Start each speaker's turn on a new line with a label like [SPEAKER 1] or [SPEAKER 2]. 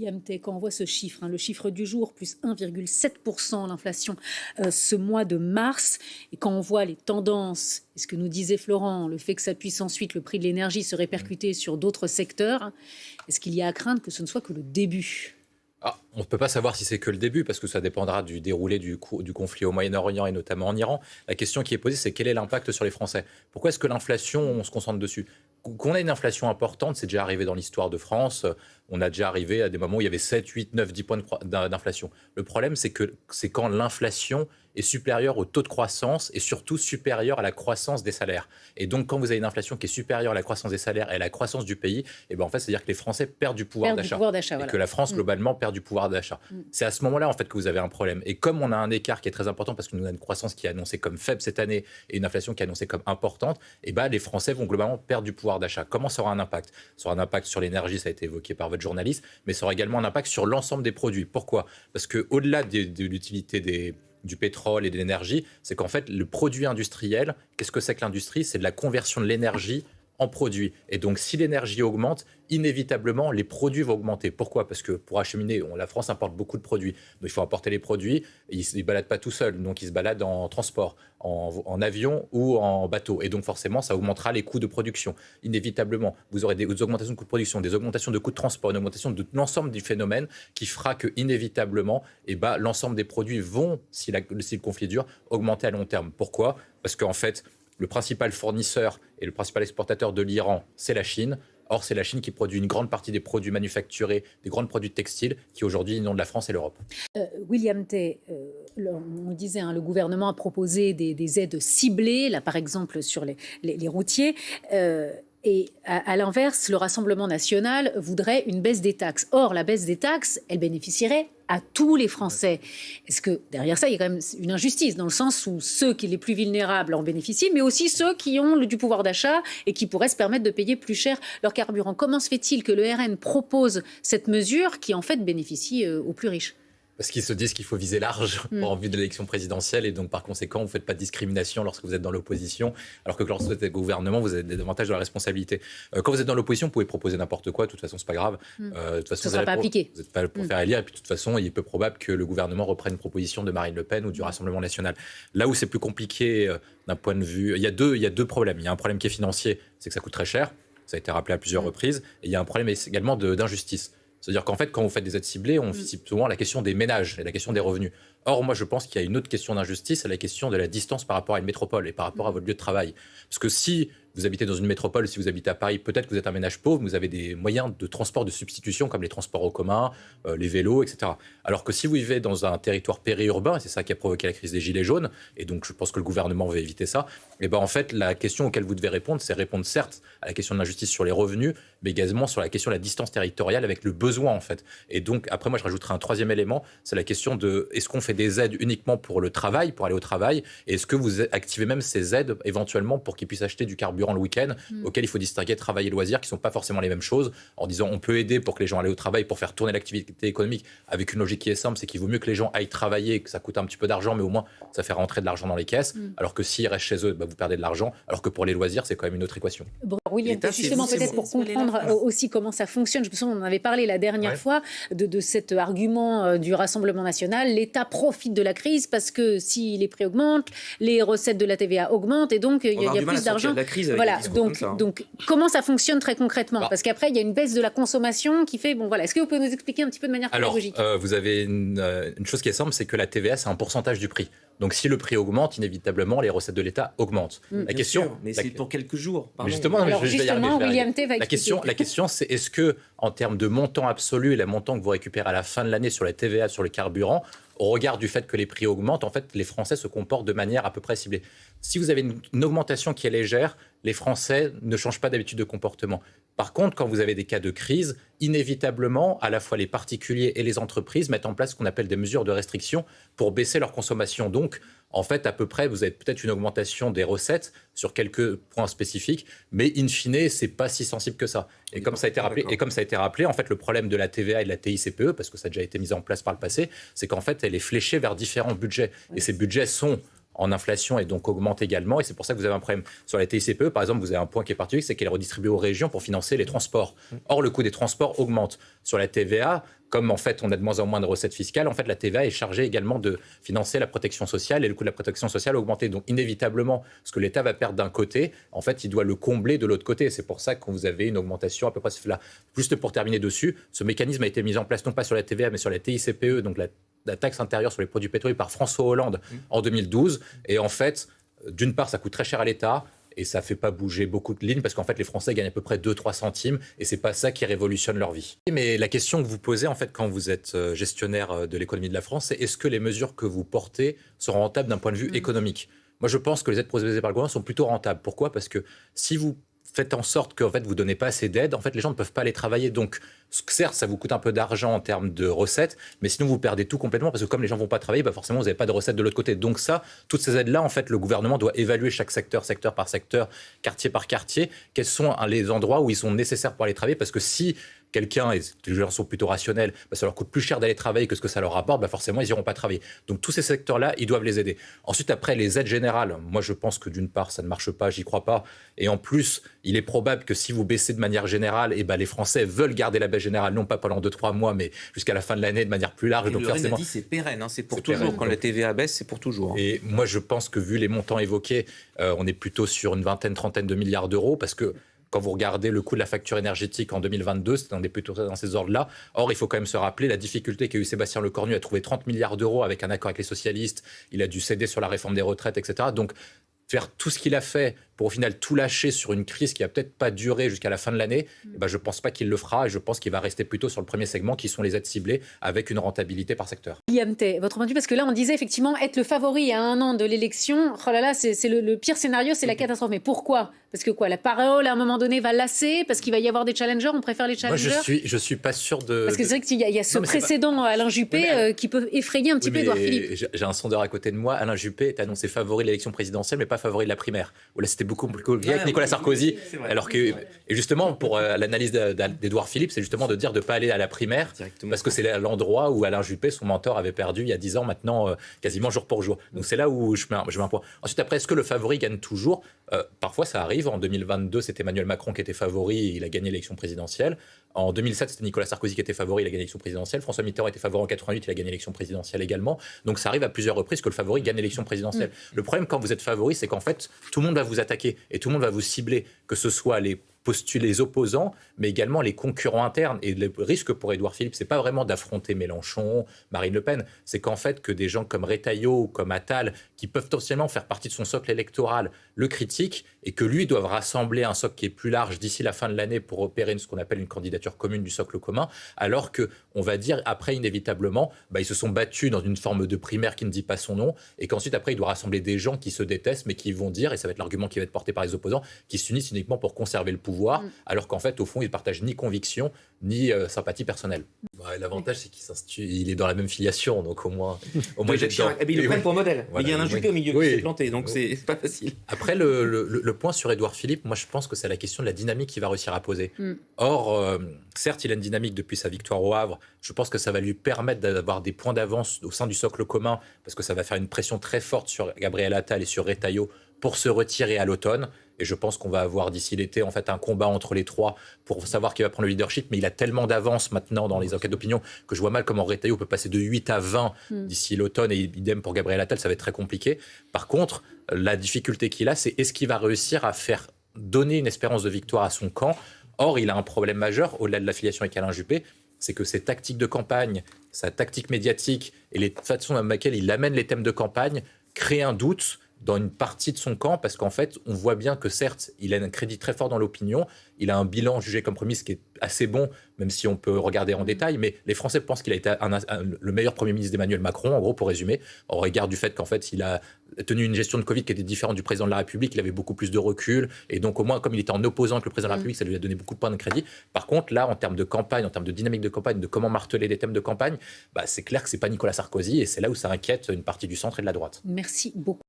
[SPEAKER 1] William Tay, quand on voit ce chiffre, le chiffre du jour, plus 1,7% l'inflation ce mois de mars, et quand on voit les tendances, et ce que nous disait Florent, le fait que ça puisse ensuite, le prix de l'énergie, se répercuter sur d'autres secteurs, est-ce qu'il y a à craindre que ce ne soit que le début ?
[SPEAKER 2] On ne peut pas savoir si c'est que le début, parce que ça dépendra du déroulé du conflit au Moyen-Orient et notamment en Iran. La question qui est posée, c'est quel est l'impact sur les Français ? Pourquoi est-ce que l'inflation, on se concentre dessus ? Qu'on ait une inflation importante, c'est déjà arrivé dans l'histoire de France. On a déjà arrivé à des moments où il y avait 7, 8, 9, 10 points d'inflation. Le problème, c'est quand l'inflation est supérieure au taux de croissance et surtout supérieure à la croissance des salaires. Et donc, quand vous avez une inflation qui est supérieure à la croissance des salaires et à la croissance du pays, en fait, c'est-à-dire que les Français perdent du pouvoir d'achat. Et que la France, globalement, perd du pouvoir d'achat. C'est à ce moment-là, en fait, que vous avez un problème. Et comme on a un écart qui est très important, parce que nous avons une croissance qui est annoncée comme faible cette année et une inflation qui est annoncée comme importante, les Français vont globalement perdre du pouvoir d'achat. Comment ça aura un impact ? Ça aura un impact sur l'énergie, ça a été évoqué par votre journaliste, mais ça aura également un impact sur l'ensemble des produits. Pourquoi ? Parce qu'au-delà de l'utilité du pétrole et de l'énergie, c'est qu'en fait, le produit industriel, qu'est-ce que c'est que l'industrie ? C'est de la conversion de l'énergie en produits. Et donc, si l'énergie augmente, inévitablement, les produits vont augmenter. Pourquoi ? Parce que pour acheminer, la France importe beaucoup de produits. Donc, il faut importer les produits. Ils ne se baladent pas tout seuls. Donc, ils se baladent en transport, en avion ou en bateau. Et donc, forcément, ça augmentera les coûts de production. Inévitablement, vous aurez des augmentations de coûts de production, des augmentations de coûts de transport, une augmentation de l'ensemble du phénomène qui fera que, inévitablement, l'ensemble des produits vont, si le conflit dure, augmenter à long terme. Pourquoi ? Parce qu'en fait, le principal fournisseur et le principal exportateur de l'Iran, c'est la Chine. Or, c'est la Chine qui produit une grande partie des produits manufacturés, des grands produits textiles, qui aujourd'hui inondent la France et l'Europe.
[SPEAKER 1] William Tay, on le disait, le gouvernement a proposé des aides ciblées, là par exemple sur les routiers. Et à l'inverse, le Rassemblement national voudrait une baisse des taxes. Or, la baisse des taxes, elle bénéficierait à tous les Français. Est-ce que derrière ça, il y a quand même une injustice, dans le sens où ceux qui sont les plus vulnérables en bénéficient, mais aussi ceux qui ont du pouvoir d'achat et qui pourraient se permettre de payer plus cher leur carburant. Comment se fait-il que le RN propose cette mesure qui, en fait, bénéficie aux plus riches ?
[SPEAKER 2] Parce qu'ils se disent qu'il faut viser large en vue de l'élection présidentielle et donc par conséquent, vous ne faites pas de discrimination lorsque vous êtes dans l'opposition, alors que lorsque vous êtes au gouvernement, vous avez davantage de la responsabilité. Quand vous êtes dans l'opposition, vous pouvez proposer n'importe quoi, de toute façon, c'est pas grave.
[SPEAKER 1] De toute façon, ça ne sera pas appliqué.
[SPEAKER 2] Vous n'êtes pas pour faire élire, et puis de toute façon, il est peu probable que le gouvernement reprenne une proposition de Marine Le Pen ou du Rassemblement national. Là où c'est plus compliqué d'un point de vue... Il y a deux problèmes. Il y a un problème qui est financier, c'est que ça coûte très cher, ça a été rappelé à plusieurs reprises, et il y a un problème également d'injustice. C'est-à-dire qu'en fait, quand vous faites des aides ciblées, on cible souvent la question des ménages et la question des revenus. Or, moi, je pense qu'il y a une autre question d'injustice, c'est la question de la distance par rapport à une métropole et par rapport à votre lieu de travail. Parce que si vous habitez dans une métropole, si vous habitez à Paris, peut-être que vous êtes un ménage pauvre, vous avez des moyens de transport de substitution comme les transports en commun, les vélos, etc. Alors que si vous vivez dans un territoire périurbain, et c'est ça qui a provoqué la crise des Gilets jaunes, et donc je pense que le gouvernement va éviter ça, en fait, la question auquel vous devez répondre, c'est répondre certes à la question de l'injustice sur les revenus, mais également sur la question de la distance territoriale avec le besoin, en fait. Et donc, après, moi, je rajouterai un troisième élément, c'est la question de est-ce qu'on fait des aides uniquement pour le travail, pour aller au travail, et est-ce que vous activez même ces aides éventuellement pour qu'ils puissent acheter du carburant le week-end, auquel il faut distinguer travail et loisirs, qui ne sont pas forcément les mêmes choses, en disant on peut aider pour que les gens aillent au travail, pour faire tourner l'activité économique, avec une logique qui est simple, c'est qu'il vaut mieux que les gens aillent travailler, que ça coûte un petit peu d'argent, mais au moins ça fait rentrer de l'argent dans les caisses, alors que s'ils restent chez eux, vous perdez de l'argent, alors que pour les loisirs, c'est quand même une autre équation.
[SPEAKER 1] Bon, William, justement, peut-être pour comprendre aussi comment ça fonctionne, je me souviens, on en avait parlé la dernière fois de cet argument du Rassemblement national, l'État profite de la crise parce que si les prix augmentent, les recettes de la TVA augmentent et donc il y a plus d'argent. Voilà, donc comment ça fonctionne très concrètement ? Parce qu'après, il y a une baisse de la consommation qui fait... Est-ce que vous pouvez nous expliquer un petit peu de manière pédagogique ?
[SPEAKER 2] Vous avez une chose qui est simple, c'est que la TVA, c'est un pourcentage du prix. Donc si le prix augmente, inévitablement, les recettes de l'État augmentent.
[SPEAKER 3] La question, mais c'est pour quelques jours.
[SPEAKER 1] Justement, William Tay va expliquer.
[SPEAKER 2] La question, c'est est-ce que, en termes de montant absolu et le montant que vous récupérez à la fin de l'année sur la TVA, sur le carburant, au regard du fait que les prix augmentent, en fait, les Français se comportent de manière à peu près ciblée. Si vous avez une augmentation qui est légère, les Français ne changent pas d'habitude de comportement. Par contre, quand vous avez des cas de crise, inévitablement, à la fois les particuliers et les entreprises mettent en place ce qu'on appelle des mesures de restriction pour baisser leur consommation. Donc, en fait, à peu près, vous avez peut-être une augmentation des recettes sur quelques points spécifiques, mais in fine, c'est pas si sensible que ça. Et comme ça a été rappelé, en fait, le problème de la TVA et de la TICPE, parce que ça a déjà été mis en place par le passé, c'est qu'en fait, elle est fléchée vers différents budgets. Et ces budgets sont en inflation et donc augmente également. Et c'est pour ça que vous avez un problème. Sur la TICPE, par exemple, vous avez un point qui est particulier, c'est qu'elle est redistribuée aux régions pour financer les transports. Or, le coût des transports augmente. Sur la TVA, comme en fait on a de moins en moins de recettes fiscales, en fait la TVA est chargée également de financer la protection sociale et le coût de la protection sociale a augmenté. Donc inévitablement, ce que l'État va perdre d'un côté, en fait il doit le combler de l'autre côté. C'est pour ça que vous avez une augmentation à peu près là. Juste pour terminer dessus, ce mécanisme a été mis en place non pas sur la TVA mais sur la TICPE, donc la taxe intérieure sur les produits pétroliers par François Hollande en 2012. Et en fait, d'une part, ça coûte très cher à l'État. Et ça ne fait pas bouger beaucoup de lignes parce qu'en fait, les Français gagnent à peu près 2-3 centimes et ce n'est pas ça qui révolutionne leur vie. Mais la question que vous posez, en fait, quand vous êtes gestionnaire de l'économie de la France, c'est est-ce que les mesures que vous portez sont rentables d'un point de vue économique ? Moi, je pense que les aides proposées par le gouvernement sont plutôt rentables. Pourquoi ? Parce que si vous faites en sorte que en fait, vous ne donnez pas assez d'aide, en fait, les gens ne peuvent pas aller travailler. Donc, certes, ça vous coûte un peu d'argent en termes de recettes, mais sinon, vous perdez tout complètement parce que comme les gens ne vont pas travailler, bah forcément, vous n'avez pas de recettes de l'autre côté. Donc ça, toutes ces aides-là, en fait, le gouvernement doit évaluer chaque secteur, secteur par secteur, quartier par quartier, quels sont les endroits où ils sont nécessaires pour aller travailler. Parce que si quelqu'un, et les gens sont plutôt rationnels, bah, ça leur coûte plus cher d'aller travailler que ce que ça leur rapporte, bah forcément, ils n'iront pas travailler. Donc, tous ces secteurs-là, ils doivent les aider. Ensuite, après, les aides générales, moi, je pense que d'une part, ça ne marche pas, j'y crois pas. Et en plus, il est probable que si vous baissez de manière générale, et bah, les Français veulent garder la baisse générale, non pas pendant 2-3 mois, mais jusqu'à la fin de l'année de manière plus large.
[SPEAKER 3] Et donc, le forcément... dit, c'est pérenne, hein, c'est pour toujours. Pérenne, quand la TVA baisse, c'est pour toujours.
[SPEAKER 2] Et moi, je pense que vu les montants évoqués, on est plutôt sur une vingtaine, trentaine de milliards d'euros, parce que quand vous regardez le coût de la facture énergétique en 2022, c'était plutôt dans ces ordres-là. Or, il faut quand même se rappeler la difficulté qu'a eu Sébastien Lecornu à trouver 30 milliards d'euros avec un accord avec les socialistes. Il a dû céder sur la réforme des retraites, etc. Donc, faire tout ce qu'il a fait pour au final tout lâcher sur une crise qui va peut-être pas durer jusqu'à la fin de l'année, ben, je ne pense pas qu'il le fera et je pense qu'il va rester plutôt sur le premier segment qui sont les aides ciblées avec une rentabilité par secteur.
[SPEAKER 1] Guillaume Tay, votre point de vue, parce que là on disait effectivement être le favori à 1 an de l'élection, oh là là, c'est le pire scénario, c'est la catastrophe. Mais pourquoi ? Parce que quoi, la parole à un moment donné va lasser, parce qu'il va y avoir des challengers, on préfère les challengers ?
[SPEAKER 2] Moi je suis pas sûr de...
[SPEAKER 1] Parce que c'est vrai qu'il y a ce précédent Alain Juppé qui peut effrayer un petit peu Édouard Philippe.
[SPEAKER 2] J'ai un sondeur à côté de moi, Alain Juppé est annoncé favori de l'élection présidentielle mais pas favori de la primaire. Où là c'était beaucoup plus compliqué avec Nicolas Sarkozy, alors que, et justement pour l'analyse d'Édouard Philippe, c'est justement de dire de ne pas aller à la primaire, parce que c'est l'endroit où Alain Juppé, son mentor, avait perdu il y a 10 ans maintenant, quasiment jour pour jour. Donc c'est là où je mets un point. Ensuite après, est-ce que le favori gagne toujours ? Parfois ça arrive, en 2022 c'était Emmanuel Macron qui était favori, il a gagné l'élection présidentielle. En 2007 c'était Nicolas Sarkozy qui était favori, il a gagné l'élection présidentielle. François Mitterrand était favori en 88, il a gagné l'élection présidentielle également. Donc ça arrive à plusieurs reprises que le favori gagne l'élection présidentielle. Le problème quand vous êtes favori, c'est qu'en fait tout le monde va vous attaquer et tout le monde va vous cibler, que ce soit les opposants, mais également les concurrents internes. Et le risque pour Édouard Philippe, c'est pas vraiment d'affronter Mélenchon, Marine Le Pen, c'est qu'en fait que des gens comme Retailleau ou comme Attal, qui peuvent potentiellement faire partie de son socle électoral, le critiquent et que lui doivent rassembler un socle qui est plus large d'ici la fin de l'année pour opérer ce qu'on appelle une candidature commune du socle commun, alors que on va dire après inévitablement, ils se sont battus dans une forme de primaire qui ne dit pas son nom et qu'ensuite après il doit rassembler des gens qui se détestent mais qui vont dire, et ça va être l'argument qui va être porté par les opposants, qui s'unissent uniquement pour conserver le pouvoir, alors qu'en fait, au fond, il ne partage ni conviction, ni sympathie personnelle. L'avantage, c'est qu'il est dans la même filiation, donc au moins il
[SPEAKER 3] le prennent pour modèle. Voilà, il y a un Juppé au milieu qui s'est planté, donc c'est pas facile.
[SPEAKER 2] Après, le point sur Édouard Philippe, moi je pense que c'est la question de la dynamique qu'il va réussir à poser. Or, certes, il a une dynamique depuis sa victoire au Havre. Je pense que ça va lui permettre d'avoir des points d'avance au sein du socle commun, parce que ça va faire une pression très forte sur Gabriel Attal et sur Retailleau pour se retirer à l'automne. Et je pense qu'on va avoir d'ici l'été en fait un combat entre les trois pour savoir qui va prendre le leadership. Mais il a tellement d'avance maintenant dans les enquêtes d'opinion que je vois mal comment Retailleau peut passer de 8 à 20 d'ici l'automne. Et idem pour Gabriel Attal, ça va être très compliqué. Par contre, la difficulté qu'il a, c'est est-ce qu'il va réussir à faire donner une espérance de victoire à son camp ? Or, il a un problème majeur, au-delà de l'affiliation avec Alain Juppé, c'est que ses tactiques de campagne, sa tactique médiatique et les façons dans lesquelles il amène les thèmes de campagne créent un doute dans une partie de son camp, parce qu'en fait, on voit bien que certes, il a un crédit très fort dans l'opinion, il a un bilan jugé comme premier, ce qui est assez bon, même si on peut regarder en détail, mais les Français pensent qu'il a été le meilleur Premier ministre d'Emmanuel Macron, en gros, pour résumer, au regard du fait qu'en fait, il a tenu une gestion de Covid qui était différente du président de la République, il avait beaucoup plus de recul, et donc au moins, comme il était en opposant avec le président de la République, ça lui a donné beaucoup de points de crédit. Par contre, là, en termes de campagne, en termes de dynamique de campagne, de comment marteler les thèmes de campagne, c'est clair que c'est pas Nicolas Sarkozy, et c'est là où ça inquiète une partie du centre et de la droite.
[SPEAKER 1] Merci beaucoup.